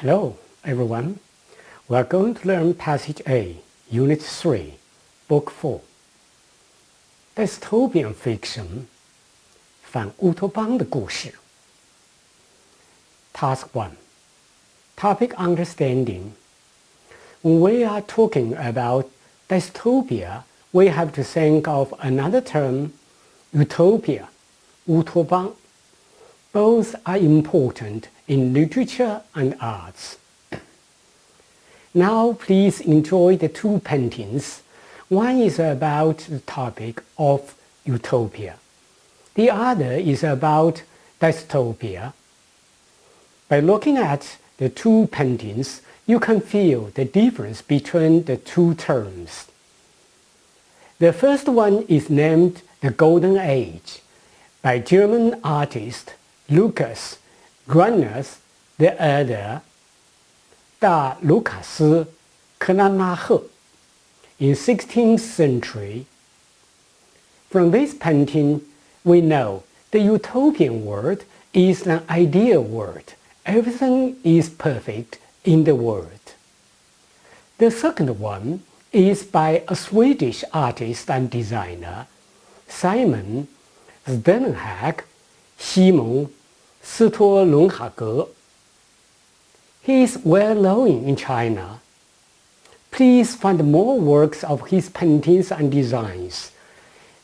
Hello, everyone. We are going to learn Passage A, Unit 3, Book 4. Dystopian Fiction, 反乌托邦的故事。Task 1. Topic Understanding. When we are talking about dystopia, we have to think of another term, utopia, 乌托邦. Both are important in literature and arts. Now please enjoy the two paintings. One is about the topic of utopia. The other is about dystopia. By looking at the two paintings, you can feel the difference between the two terms. The first one is named The Golden Age by German artist Lucas Gruners, the other 大卢卡斯克拉纳赫 in 16th century. From this painting, we know the utopian world is an ideal world. Everything is perfect in the world. The second one is by a Swedish artist and designer, Simon Stenhag, 西蒙斯托伦哈格. He is well known in China. Please find more works of his paintings and designs.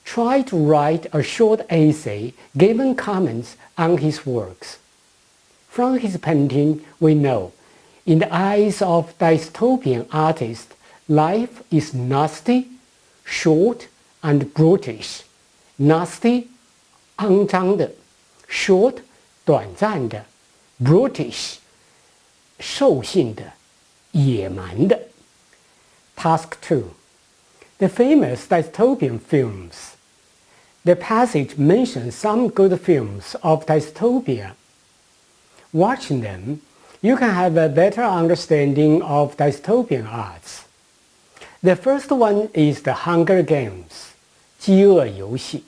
Try to write a short essay giving comments on his works. From his painting, we know, in the eyes of dystopian artists, life is nasty, short, and brutish. Nasty, 肮脏的 short, 短暂的 brutish, 兽性的野蛮的 Task 2. The famous dystopian films. The passage mentions some good films of dystopia. Watching them, you can have a better understanding of dystopian arts. The first one is The Hunger Games, 饥饿游戏.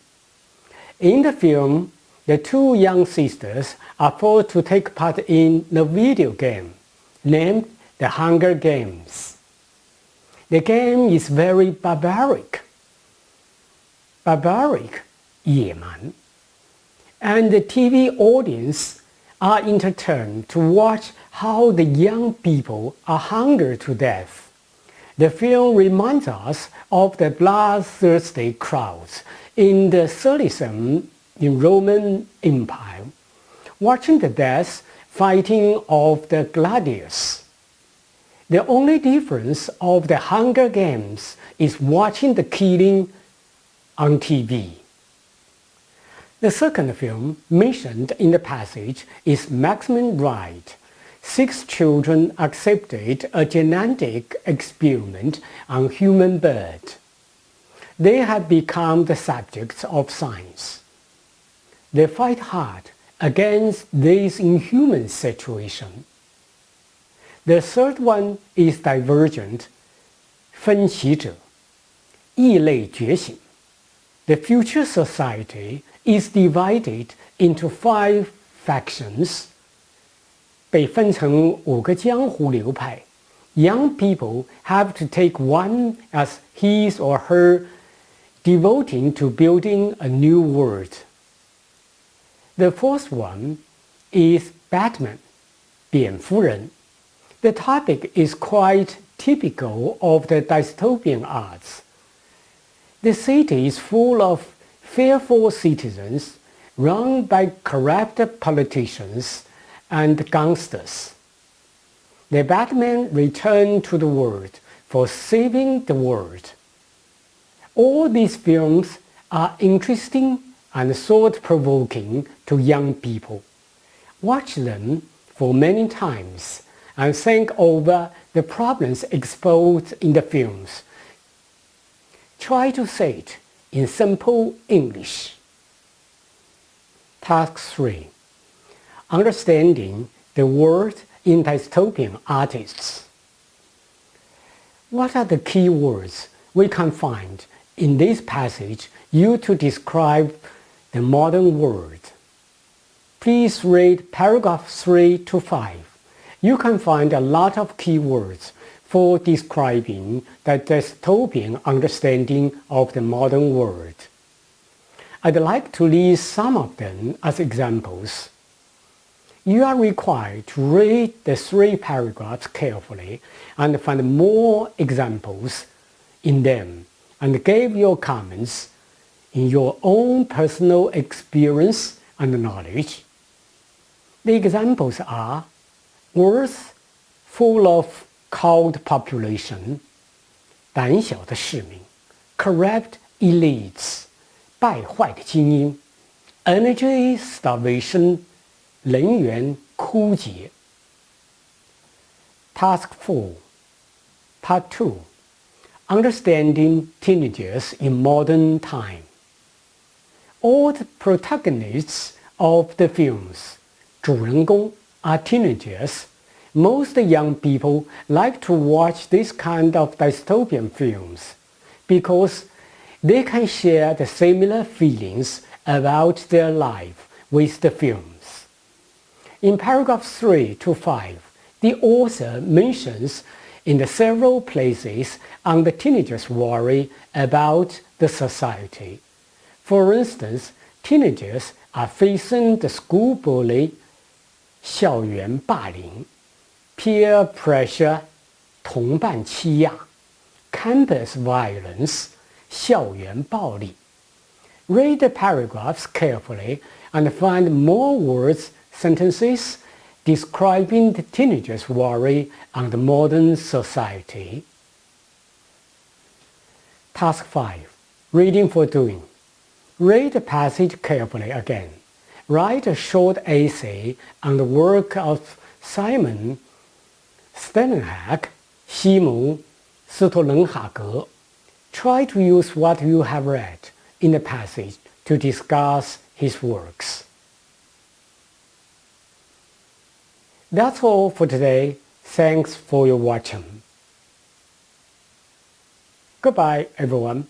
In the film, the two young sisters are forced to take part in the video game named The Hunger Games. The game is very barbaric. Barbaric, 野蛮. And the TV audience are entertained to watch how the young people are hungered to death. The film reminds us of the bloodthirsty crowds in the 30s in Roman Empire, watching the death fighting of the gladiators. The only difference of the Hunger Games is watching the killing on TV. The second film mentioned in the passage is Maximum Ride. 6 children accepted a genetic experiment on human birds. They have become the subjects of science. They fight hard against this inhuman situation. The third one is Divergent, 分歧者 异类觉醒. The future society is divided into 5 factions. 被分成5个江湖流派. Young people have to take one as his or her, devoting to building a new world. The fourth one is Batman, 蝙蝠人. The topic is quite typical of the dystopian arts. The city is full of fearful citizens run by corrupt politicians and gangsters. The Batman returns to the world for saving the world. All these films are interesting and thought-provoking to young people. Watch them for many times and think over the problems exposed in the films. Try to say it in simple English. Task 3. Understanding the world in dystopian artists. What are the key words we can find in this passage used to describe the modern world? Please read paragraph 3 to 5. you can find a lot of keywords for describing the dystopian understanding of the modern world. I'd like to list some of them as examples. You are required to read the 3 paragraphs carefully and find more examples in them and give your comments in your own personal experience and knowledge. The examples are words full of cowed population, 胆小的市民 corrupt elites, 败坏的精英 energy starvation, 能源枯竭 Task 4 Part 2 Understanding teenagers in modern time. All the protagonists of the films, 主人公 are teenagers. Most young people like to watch this kind of dystopian films because they can share the similar feelings about their life with the films. In paragraph 3 to 5, the author mentions in the several places on the teenagers' worry about the society. For instance, teenagers are facing the school bully, 校园霸凌 peer pressure, 同伴欺压 campus violence, 校园暴力 Read the paragraphs carefully and find more words, sentences describing the teenagers' worry on the modern society. Task 5. Reading for doing. Read the passage carefully again. Write a short essay on the work of Simon Steinhack, 西蒙斯托伦哈格 Try to use what you have read in the passage to discuss his works. That's all for today. Thanks for your watching. Goodbye, everyone.